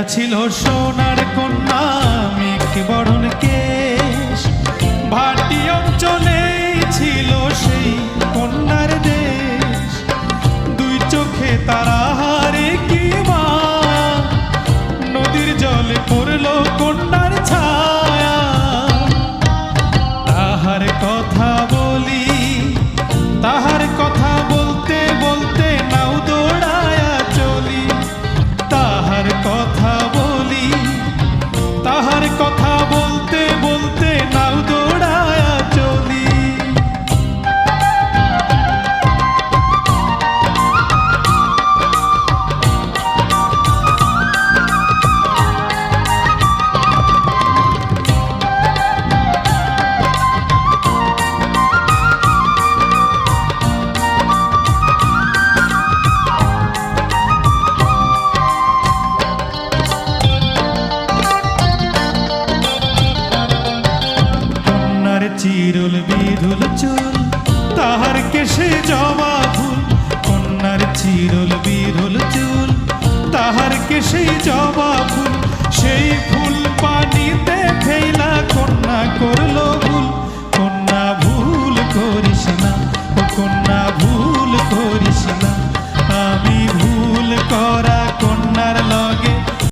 ছিল সোনার কন্যা মেঘ বরণ কেশ, ভাটি অঞ্চলে ছিল সেই কন্যার দেশ। দুই চোখে তারা হারে কি মায়া, নদীর জলে পড়ল কন্যার ছায়া। তাহার কথা বলি, তাহার কথা বলতে বলতে নাও দৌড়ায়া চলি। তাহার কথা বলি, তাহার কথা বলতে বলতে নাও দৌড়ায়া চলি। চিরুল বিধুল চুল, তাহার কেশে জবা ফুল। কন্যার চিরুল